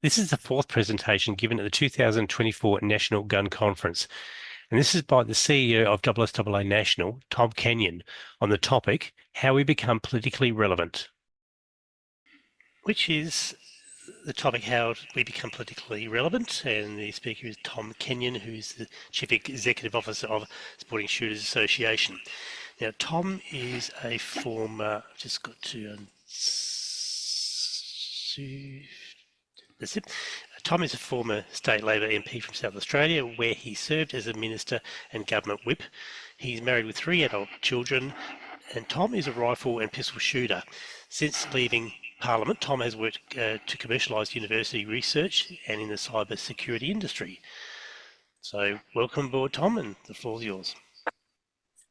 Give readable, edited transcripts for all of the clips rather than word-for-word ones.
This is the fourth presentation given at the 2024 National Gun Conference, and this is by the CEO of SSAA National, Tom Kenyon, on the topic, How We Become Politically Relevant. Which is the topic, How We Become Politically Relevant, and the speaker is Tom Kenyon, who's the Chief Executive Officer of Sporting Shooters Association. Now, Tom is a former, just got to that's it. Tom is a former State Labor MP from South Australia, where he served as a Minister and Government Whip. He's married with 3 adult children, and Tom is a rifle and pistol shooter. Since leaving Parliament, Tom has worked to commercialise university research and in the cyber security industry. So welcome aboard, Tom, and the floor is yours.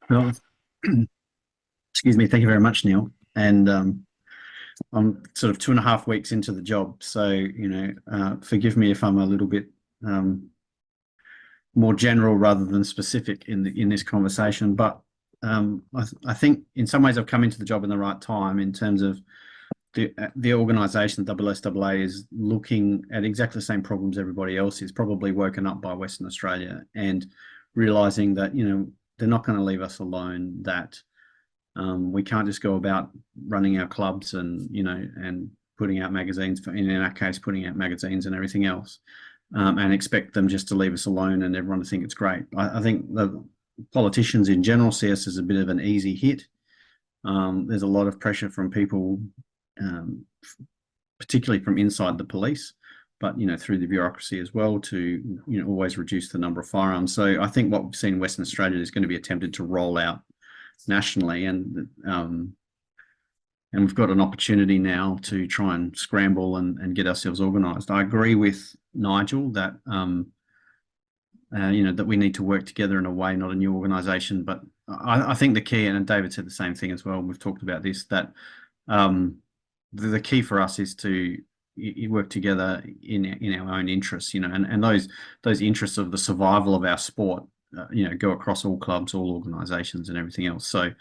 Well, excuse me, thank you very much, Neil. And I'm sort of 2.5 weeks into the job, so forgive me if I'm a little bit more general rather than specific in this conversation. But I think in some ways I've come into the job in the right time in terms of the organisation. SSAA is looking at exactly the same problems everybody else is, probably woken up by Western Australia and realising that they're not going to leave us alone. That we can't just go about running our clubs and and putting out magazines, in our case putting out magazines and everything else, and expect them just to leave us alone and everyone to think it's great. I think the politicians in general see us as a bit of an easy hit. There's a lot of pressure from people, particularly from inside the police, but through the bureaucracy as well, to always reduce the number of firearms. So I think what we've seen in Western Australia is going to be attempted to roll out nationally, and we've got an opportunity now to try and scramble and get ourselves organised. I agree with Nigel that that we need to work together in a way, not a new organisation. But I think the key, and David said the same thing as well, we've talked about this, that the key for us is to work together in our own interests, and those interests of the survival of our sport go across all clubs, all organisations, and everything else. So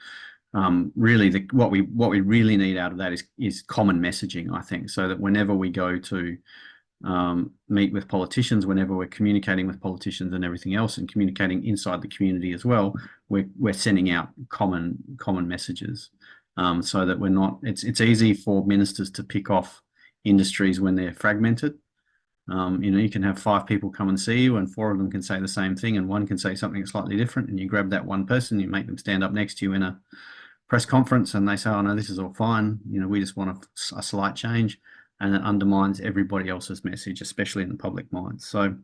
really, what we really need out of that is common messaging, I think, so that whenever we go to meet with politicians, whenever we're communicating with politicians and everything else, and communicating inside the community as well, we're sending out common messages, so that we're not. It's easy for ministers to pick off industries when they're fragmented. You can have 5 people come and see you, and 4 of them can say the same thing, and one can say something slightly different, and you grab that one person, you make them stand up next to you in a press conference, and they say, "Oh no, this is all fine. We just want a slight change," and it undermines everybody else's message, especially in the public mind. So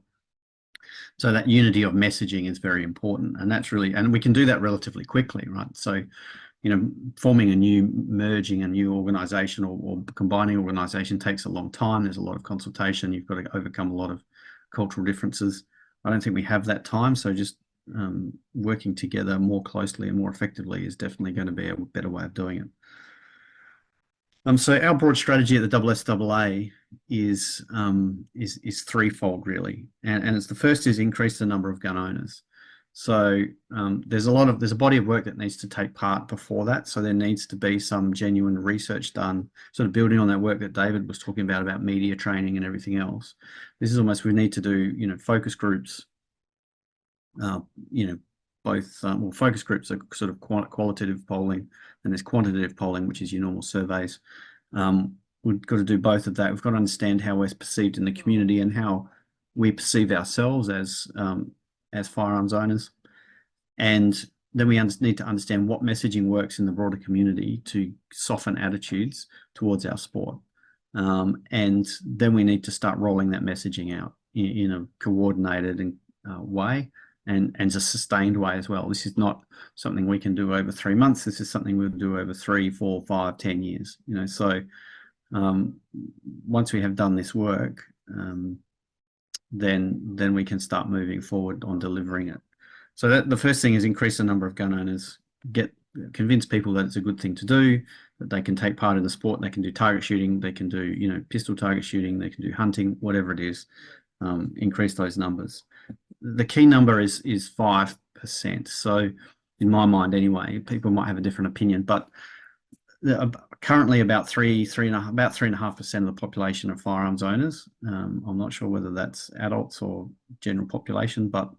that unity of messaging is very important, and that's really, and we can do that relatively quickly, right? So merging a new organisation or combining organisation takes a long time. There's a lot of consultation. You've got to overcome a lot of cultural differences. I don't think we have that time. So just working together more closely and more effectively is definitely going to be a better way of doing it. So our broad strategy at the SSAA is threefold really, and it's the first is increase the number of gun owners. So there's a body of work that needs to take part before that. So there needs to be some genuine research done, sort of building on that work that David was talking about media training and everything else. This is almost, we need to do, focus groups, focus groups are sort of qualitative polling, and there's quantitative polling, which is your normal surveys. We've got to do both of that. We've got to understand how we're perceived in the community and how we perceive ourselves as firearms owners, and then we need to understand what messaging works in the broader community to soften attitudes towards our sport, and then we need to start rolling that messaging out in a coordinated way and a sustained way as well. This is not something we can do over 3 months. This is something we'll do over 3, 4, 5, 10 years. So once we have done this work, then we can start moving forward on delivering it. So the first thing is increase the number of gun owners, convince people that it's a good thing to do, that they can take part in the sport, they can do target shooting, they can do pistol target shooting, they can do hunting, whatever it is, increase those numbers. The key number is 5%. So in my mind anyway, people might have a different opinion, but currently about 3.5% of the population are firearms owners. I'm not sure whether that's adults or general population, but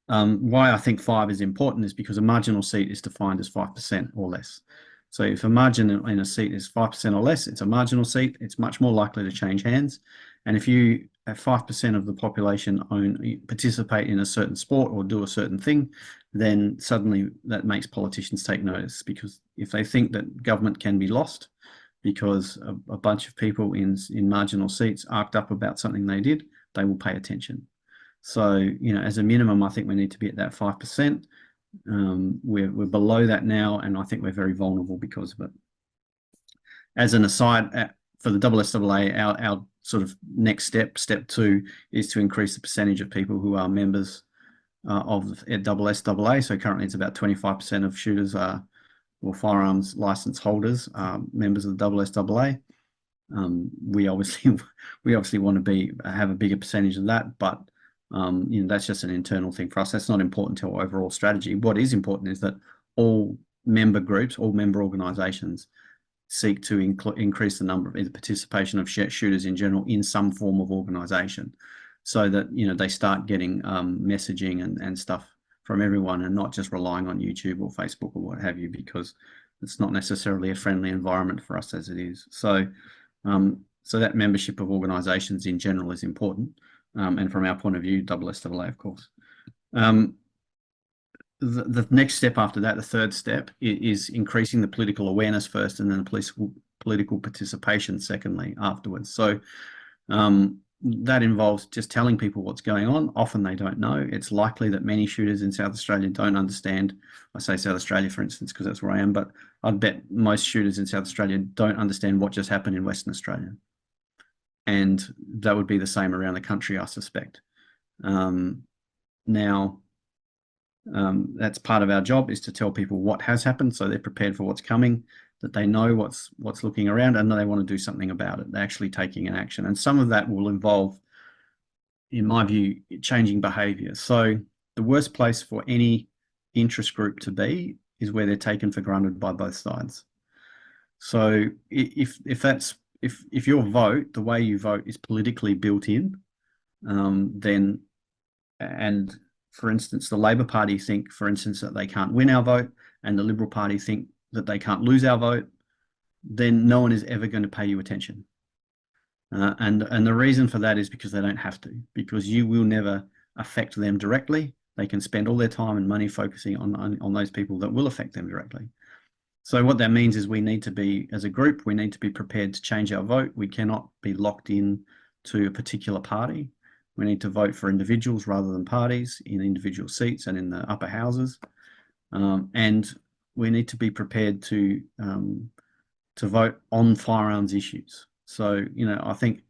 why I think 5 is important is because a marginal seat is defined as 5% or less. So if a margin in a seat is 5% or less, it's a marginal seat. It's much more likely to change hands. And if you have 5% of the population participate in a certain sport or do a certain thing, then suddenly that makes politicians take notice, because if they think that government can be lost because a bunch of people in marginal seats arced up about something they did, they will pay attention. So, as a minimum, I think we need to be at that 5%. We're below that now, and I think we're very vulnerable because of it. As an aside, for the SSAA, our sort of next step 2, is to increase the percentage of people who are members of SSAA. So currently it's about 25% of shooters or firearms license holders are members of the SSAA. We obviously want to have a bigger percentage of that, but that's just an internal thing for us. That's not important to our overall strategy. What is important is that all member groups, all member organisations seek to increase the number of the participation of shooters in general in some form of organisation, so that they start getting messaging and stuff from everyone, and not just relying on YouTube or Facebook or what have you, because it's not necessarily a friendly environment for us as it is. So that membership of organisations in general is important. And from our point of view, SSAA, of course. The next step after that, the third step, is increasing the political awareness first, and then the political participation secondly afterwards. So that involves just telling people what's going on. Often they don't know. It's likely that many shooters in South Australia don't understand. I say South Australia, for instance, because that's where I am, but I'd bet most shooters in South Australia don't understand what just happened in Western Australia. And that would be the same around the country, I suspect. That's part of our job, is to tell people what has happened, so they're prepared for what's coming, that they know what's looking around, and they want to do something about it. They're actually taking an action. And some of that will involve, in my view, changing behaviour. So the worst place for any interest group to be is where they're taken for granted by both sides. So if your vote, the way you vote, is politically built in, then, and for instance, the Labor Party think, for instance, that they can't win our vote, and the Liberal Party think that they can't lose our vote, then no one is ever going to pay you attention. And the reason for that is because they don't have to, because you will never affect them directly. They can spend all their time and money focusing on those people that will affect them directly. So what that means is we need to be, as a group, we need to be prepared to change our vote. We cannot be locked in to a particular party. We need to vote for individuals rather than parties in individual seats and in the upper houses. And we need to be prepared to vote on firearms issues. So, I think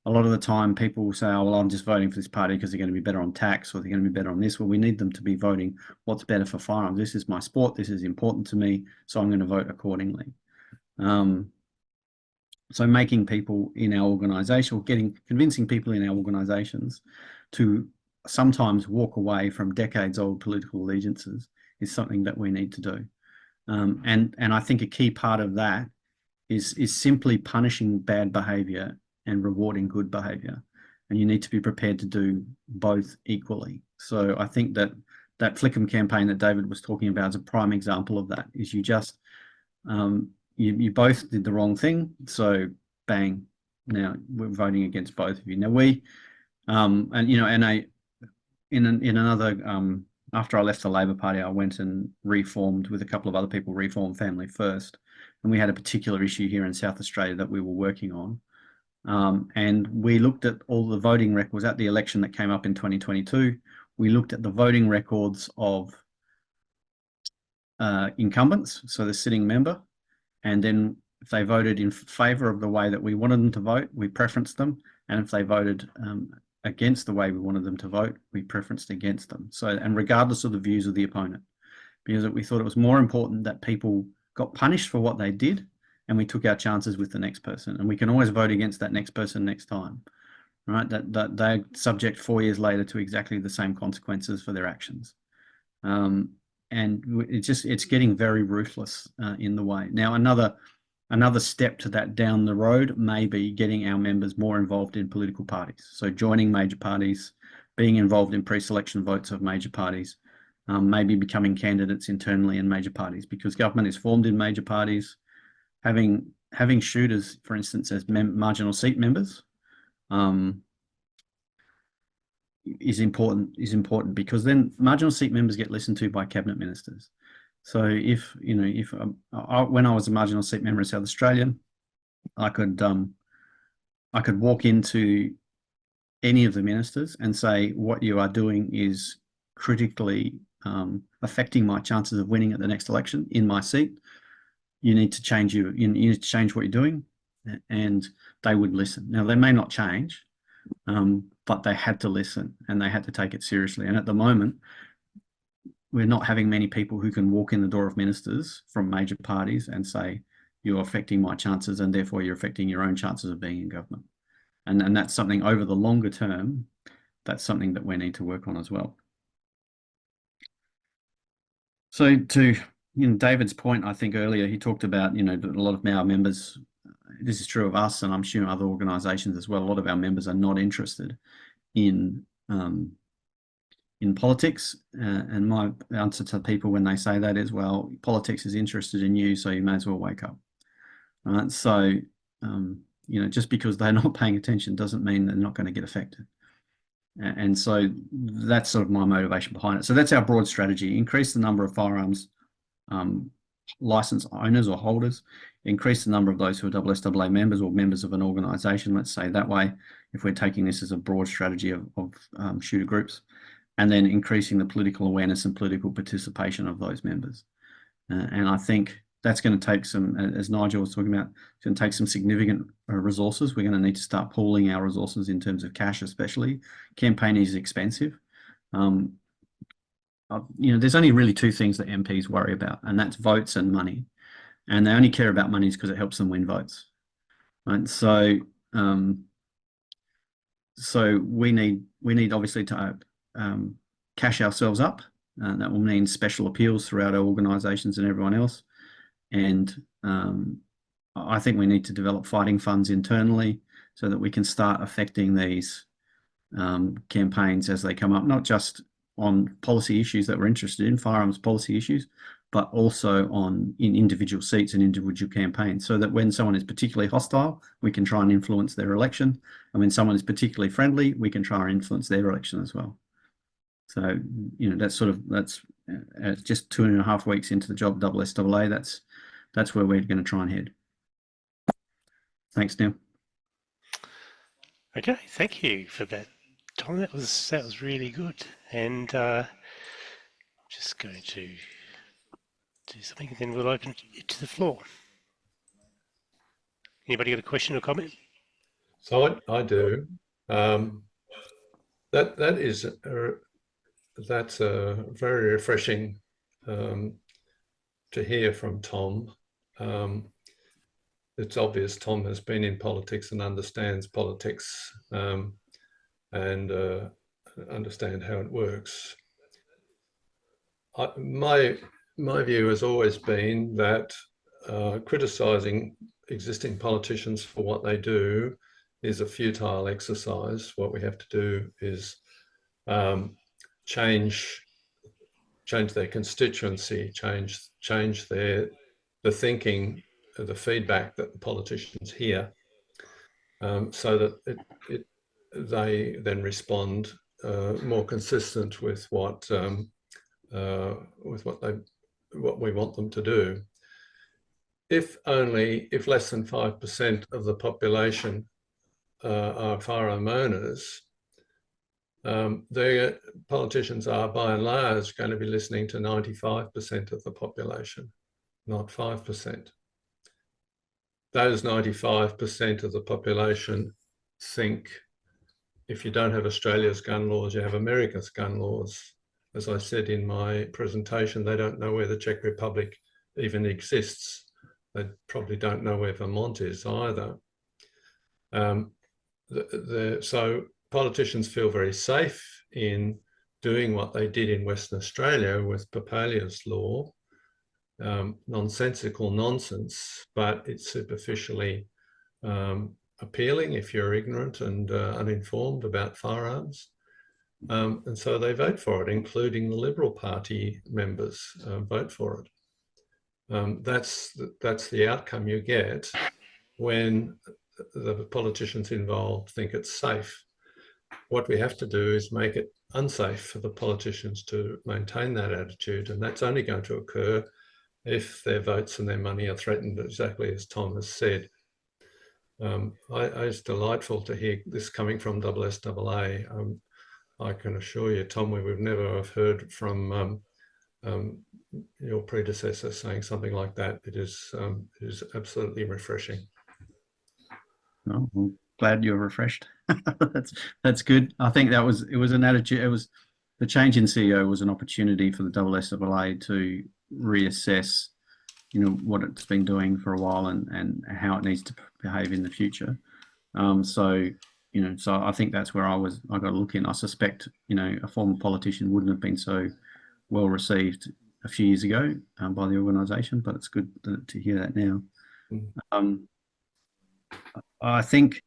a lot of the time people will say, oh, well, I'm just voting for this party because they're going to be better on tax, or they're going to be better on this. Well, we need them to be voting what's better for firearms. This is my sport. This is important to me, so I'm going to vote accordingly. So making people in our organisation, or convincing people in our organisations to sometimes walk away from decades-old political allegiances, is something that we need to do. And I think a key part of that is simply punishing bad behaviour and rewarding good behaviour. And you need to be prepared to do both equally. So I think that Flickham campaign that David was talking about is a prime example of that. Is you just you both did the wrong thing, so bang, now we're voting against both of you. Now after I left the Labor Party, I went and reformed with a couple of other people, reformed Family First, and we had a particular issue here in South Australia that we were working on. And we looked at all the voting records at the election that came up in 2022. We looked at the voting records of incumbents, so the sitting member, and then if they voted in favour of the way that we wanted them to vote, we preferenced them. And if they voted against the way we wanted them to vote, we preferenced against them. So, and regardless of the views of the opponent, because we thought it was more important that people got punished for what they did, and we took our chances with the next person. And we can always vote against that next person next time, right? That they're subject 4 years later to exactly the same consequences for their actions. and it's getting very ruthless in the way. Now, another step to that down the road may be getting our members more involved in political parties. So joining major parties, being involved in pre-selection votes of major parties, maybe becoming candidates internally in major parties, because government is formed in major parties. Having shooters, for instance, as marginal seat members, is important because then marginal seat members get listened to by cabinet ministers. So if when I was a marginal seat member in South Australia, I could walk into any of the ministers and say, what you are doing is critically affecting my chances of winning at the next election in my seat. You need to change you need to change what you're doing, and they would listen. Now they may not change, but they had to listen and they had to take it seriously. And at the moment, we're not having many people who can walk in the door of ministers from major parties and say, you're affecting my chances and therefore you're affecting your own chances of being in government. And that's something over the longer term, that's something that we need to work on as well. So to David's point, I think earlier he talked about, a lot of our members, this is true of us and I'm sure other organisations as well, a lot of our members are not interested in politics, and my answer to people when they say that is, well, politics is interested in you, so you may as well wake up. Right? So, just because they're not paying attention doesn't mean they're not going to get affected. And so that's sort of my motivation behind it. So that's our broad strategy: increase the number of firearms license owners or holders, increase the number of those who are SSAA members or members of an organisation, let's say that way, if we're taking this as a broad strategy of shooter groups, and then increasing the political awareness and political participation of those members. And I think that's going to take some, as Nigel was talking about, it's going to take some significant resources. We're going to need to start pooling our resources in terms of cash, especially. Campaigning is expensive. There's only really two things that MPs worry about, and that's votes and money. And they only care about money because it helps them win votes. Right? So we need obviously to cash ourselves up. That will mean special appeals throughout our organisations and everyone else. And I think we need to develop fighting funds internally so that we can start affecting these campaigns as they come up, not just on policy issues that we're interested in, firearms policy issues, but also in individual seats and individual campaigns, so that when someone is particularly hostile, we can try and influence their election. And when someone is particularly friendly, we can try and influence their election as well. So, that's just 2.5 weeks into the job, SSAA. That's where we're going to try and head. Thanks, Neil. Okay, thank you for that, Tom. That was really good. And I'm just going to do something, and then we'll open it to the floor. Anybody got a question or comment? So I do. That's very refreshing to hear from Tom. It's obvious Tom has been in politics and understands politics and understand how it works. My view has always been that criticising existing politicians for what they do is a futile exercise. What we have to do is change their constituency, change the thinking, the feedback that the politicians hear, so that they then respond more consistent with what we want them to do. If less than 5% of the population are firearm owners, the politicians are by and large going to be listening to 95% of the population, not 5%. Those 95% of the population think if you don't have Australia's gun laws, you have America's gun laws. As I said in my presentation, they don't know where the Czech Republic even exists. They probably don't know where Vermont is either. So politicians feel very safe in doing what they did in Western Australia with Papalia's law, nonsensical nonsense, but it's superficially appealing if you're ignorant and uninformed about firearms. And so they vote for it, including the Liberal Party members vote for it. That's the outcome you get when the politicians involved think it's safe. What we have to do is make it unsafe for the politicians to maintain that attitude, and that's only going to occur if their votes and their money are threatened, exactly as Tom has said. It's delightful to hear this coming from SSAA. I can assure you, Tom, we would never have heard from your predecessor saying something like that. It is absolutely refreshing. Oh, well, glad you're refreshed. That's good. I think it was an attitude. It was the change in CEO was an opportunity for the SSAA to reassess, what it's been doing for a while and how it needs to behave in the future. So I think that's where I got to look in. I suspect, a former politician wouldn't have been so well received a few years ago by the organisation, but it's good to hear that now. I think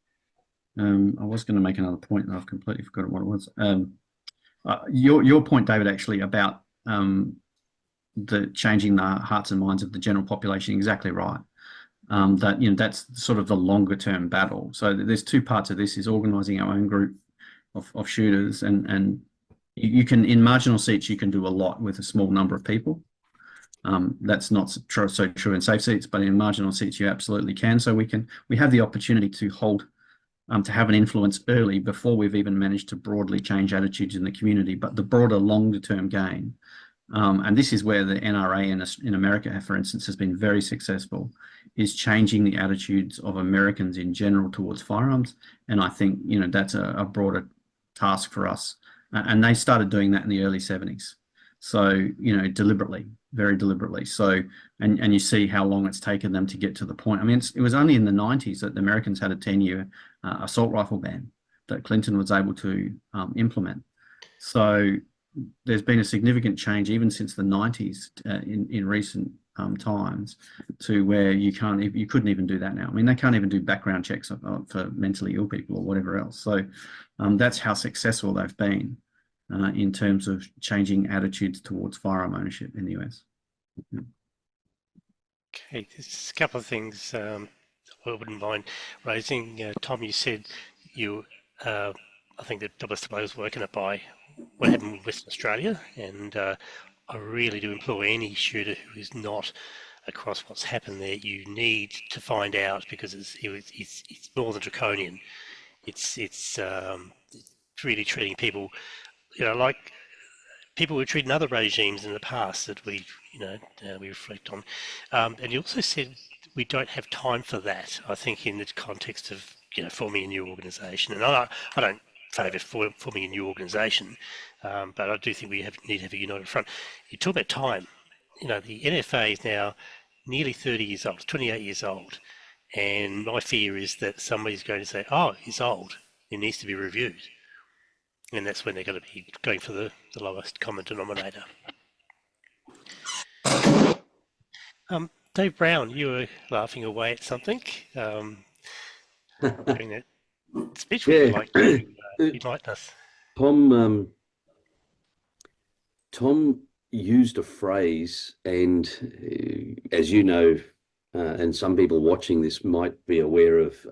I was going to make another point and I've completely forgotten what it was. Your point, David, actually about the changing the hearts and minds of the general population, exactly right. That's sort of the longer term battle. So there's two parts of this: is organising our own group of shooters, and you can, in marginal seats, you can do a lot with a small number of people. That's not so true in safe seats, but in marginal seats you absolutely can. So we have the opportunity to hold to have an influence early before we've even managed to broadly change attitudes in the community. But the broader longer term gain, and this is where the NRA in America, for instance, has been very successful, is changing the attitudes of Americans in general towards firearms. And I think that's a broader task for us. And they started doing that in the early 70s. So deliberately, very deliberately. So and you see how long it's taken them to get to the point. I mean, it was only in the 90s that the Americans had a 10-year assault rifle ban that Clinton was able to implement. So there's been a significant change even since the 90s in recent times to where you couldn't even do that now. I mean, they can't even do background checks for mentally ill people or whatever else. So that's how successful they've been in terms of changing attitudes towards firearm ownership in the US. Okay, there's a couple of things I wouldn't mind raising. Tom, you said I think that SSAA was working it by what happened in Western Australia, and I really do implore any shooter who is not across what's happened there, you need to find out, because it's more than draconian. It's really treating people, like people were treating other regimes in the past that we reflect on. And you also said we don't have time for that, I think, in the context of forming a new organisation. And I don't favour forming a new organisation, but I do think we need to have a united front. You talk about time. The NFA is now nearly 30 years old, 28 years old, and my fear is that somebody's going to say, "Oh, he's old. It needs to be reviewed," and that's when they're going to be going for the lowest common denominator. Dave Brown, you were laughing away at something during that speech. Would you like to enlighten us? Tom used a phrase, and as you know, and some people watching this might be aware of,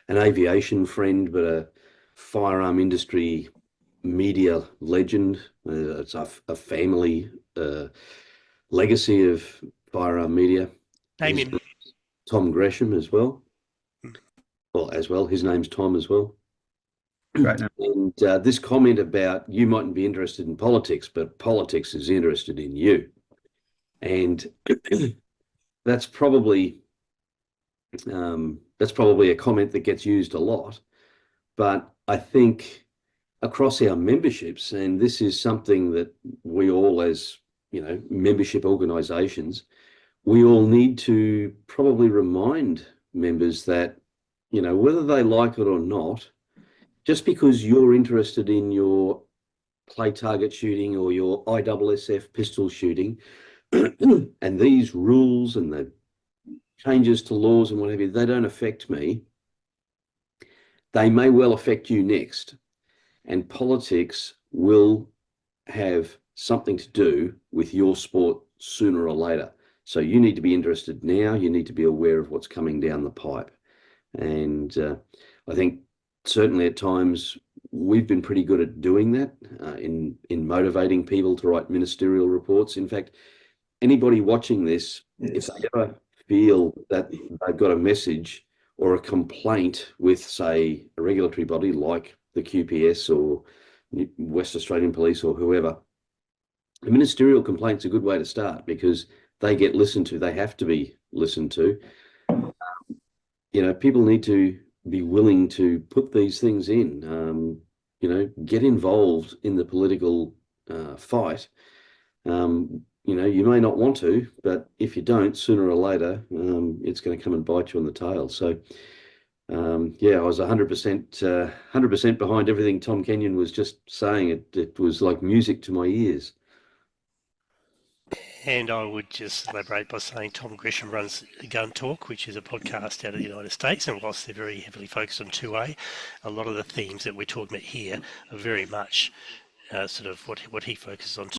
an aviation friend, but a firearm industry media legend. It's a family legacy of firearm media. Name him. Tom Gresham as well. Well, his name's Tom as well. Right. And this comment about you mightn't be interested in politics, but politics is interested in you. And that's probably a comment that gets used a lot. But I think across our memberships, and this is something that we all, as membership organisations, we all need to probably remind members that, whether they like it or not, just because you're interested in your clay target shooting or your ISSF pistol shooting, and these rules and the changes to laws and whatever, they don't affect me. They may well affect you next. And politics will have something to do with your sport sooner or later. So you need to be interested now. You need to be aware of what's coming down the pipe. And I think certainly at times we've been pretty good at doing that in motivating people to write ministerial reports. In fact, anybody watching this, if they ever feel that they've got a message or a complaint with, say, a regulatory body like the QPS or West Australian Police or whoever, a ministerial complaint's a good way to start because they get listened to. They have to be listened to. People need to be willing to put these things in, get involved in the political fight. You may not want to, but if you don't, sooner or later, it's going to come and bite you on the tail. So, I was 100% behind everything Tom Kenyon was just saying. It was like music to my ears. And I would just elaborate by saying Tom Gresham runs Gun Talk, which is a podcast out of the United States. And whilst they're very heavily focused on 2A, a lot of the themes that we're talking about here are very much sort of what he focuses on too.